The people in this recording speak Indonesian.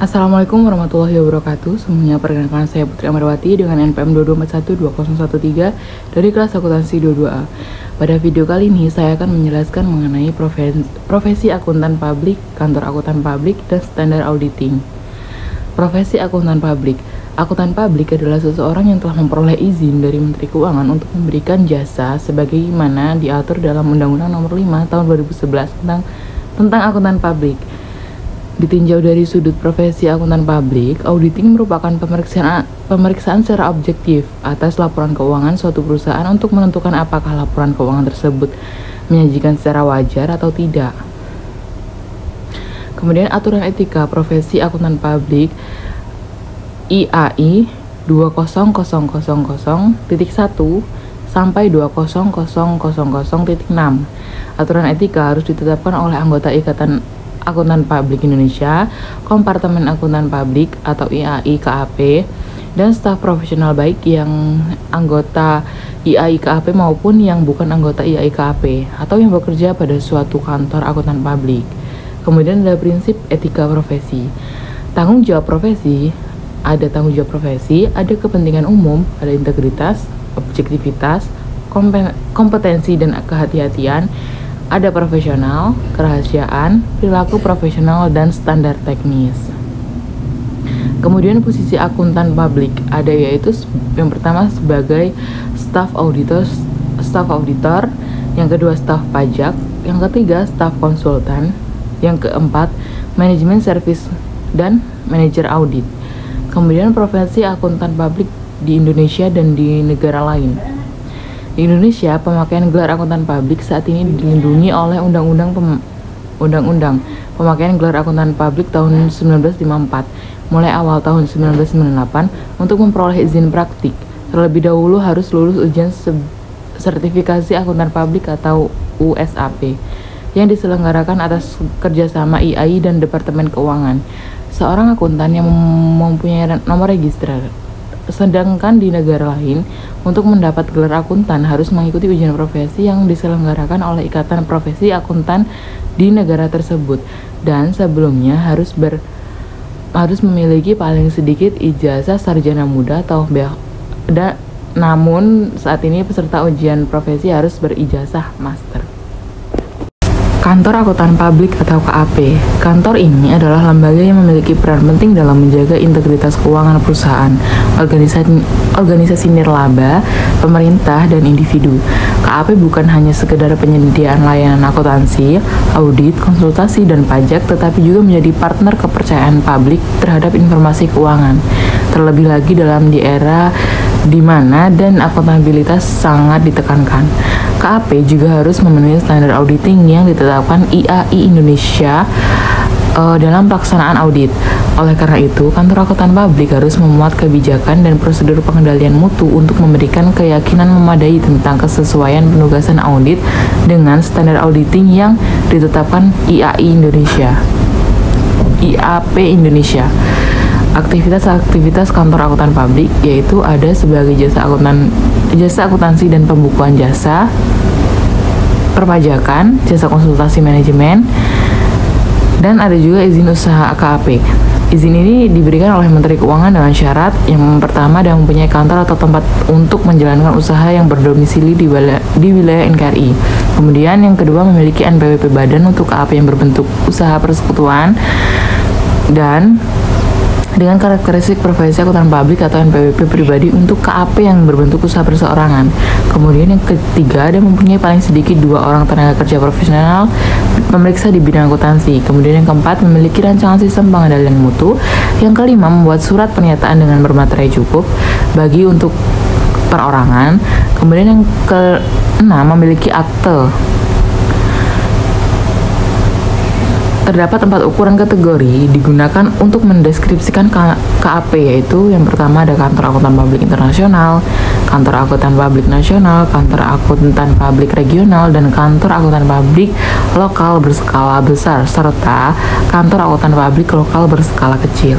Assalamualaikum warahmatullahi wabarakatuh. Semuanya, perkenalkan saya Putri Amarwati dengan NPM 22412013 dari kelas akuntansi 22A. Pada video kali ini saya akan menjelaskan mengenai profesi akuntan publik, kantor akuntan publik, dan standar auditing. Profesi akuntan publik. Akuntan publik adalah seseorang yang telah memperoleh izin dari Menteri Keuangan untuk memberikan jasa sebagaimana diatur dalam Undang-Undang Nomor 5 Tahun 2011 tentang akuntan publik. Ditinjau dari sudut profesi akuntan publik, auditing merupakan pemeriksaan secara objektif atas laporan keuangan suatu perusahaan untuk menentukan apakah laporan keuangan tersebut menyajikan secara wajar atau tidak. Kemudian aturan etika profesi akuntan publik IAI 20000.1 sampai 20000.6. Aturan etika harus ditetapkan oleh anggota Ikatan Akuntan Publik Indonesia, Kompartemen Akuntan Publik atau IAI KAP, dan staf profesional baik yang anggota IAI KAP maupun yang bukan anggota IAI KAP atau yang bekerja pada suatu kantor akuntan publik. Kemudian ada prinsip etika profesi. Tanggung jawab profesi, ada tanggung jawab profesi, ada kepentingan umum, ada integritas, objektivitas, kompetensi dan kehati-hatian, ada profesional, kerahasiaan, perilaku profesional, dan standar teknis. Kemudian posisi akuntan publik ada yaitu yang pertama sebagai staf auditor, yang kedua staf pajak, yang ketiga staf konsultan, yang keempat manajemen service dan manajer audit. Kemudian profesi akuntan publik di Indonesia dan di negara lain. Di Indonesia, pemakaian gelar akuntan publik saat ini dilindungi oleh Undang-Undang Pemakaian Gelar Akuntan Publik tahun 1954. Mulai awal tahun 1998, untuk memperoleh izin praktik, terlebih dahulu harus lulus ujian sertifikasi akuntan publik atau USAP yang diselenggarakan atas kerjasama IAI dan Departemen Keuangan. Seorang akuntan yang mempunyai nomor register. Sedangkan di negara lain, untuk mendapat gelar akuntan harus mengikuti ujian profesi yang diselenggarakan oleh Ikatan Profesi Akuntan di negara tersebut, dan sebelumnya harus memiliki paling sedikit ijazah sarjana muda atau namun saat ini peserta ujian profesi harus berijazah master. Kantor Akuntan Publik atau KAP. Kantor ini adalah lembaga yang memiliki peran penting dalam menjaga integritas keuangan perusahaan, organisasi nirlaba, pemerintah, dan individu. KAP bukan hanya sekedar penyediaan layanan akuntansi, audit, konsultasi, dan pajak, tetapi juga menjadi partner kepercayaan publik terhadap informasi keuangan. Terlebih lagi dalam di era di mana dan akuntabilitas sangat ditekankan. KAP juga harus memenuhi standar auditing yang ditetapkan IAI Indonesia dalam pelaksanaan audit. Oleh karena itu, kantor akuntan publik harus memuat kebijakan dan prosedur pengendalian mutu untuk memberikan keyakinan memadai tentang kesesuaian penugasan audit dengan standar auditing yang ditetapkan IAI Indonesia. IAP Indonesia. Aktivitas kantor akuntan publik yaitu ada sebagai jasa akuntansi dan pembukuan jasa, perpajakan, jasa konsultasi manajemen, dan ada juga izin usaha KAP. Izin ini diberikan oleh Menteri Keuangan dengan syarat yang pertama dan mempunyai kantor atau tempat untuk menjalankan usaha yang berdomisili di wilayah NKRI. Kemudian yang kedua memiliki NPWP badan untuk KAP yang berbentuk usaha persekutuan dan dengan karakteristik profesi akuntan publik atau NPWP pribadi untuk KAP yang berbentuk usaha perseorangan. Kemudian yang ketiga, ada mempunyai paling sedikit 2 orang tenaga kerja profesional pemeriksa di bidang akuntansi. Kemudian yang keempat, memiliki rancangan sistem pengendalian mutu. Yang kelima, membuat surat pernyataan dengan bermaterai cukup bagi untuk perorangan. Kemudian yang keenam, memiliki akte. Terdapat 4 ukuran kategori digunakan untuk mendeskripsikan KAP, yaitu yang pertama ada kantor akuntan publik internasional, kantor akuntan publik nasional, kantor akuntan publik regional, dan kantor akuntan publik lokal berskala besar, serta kantor akuntan publik lokal berskala kecil.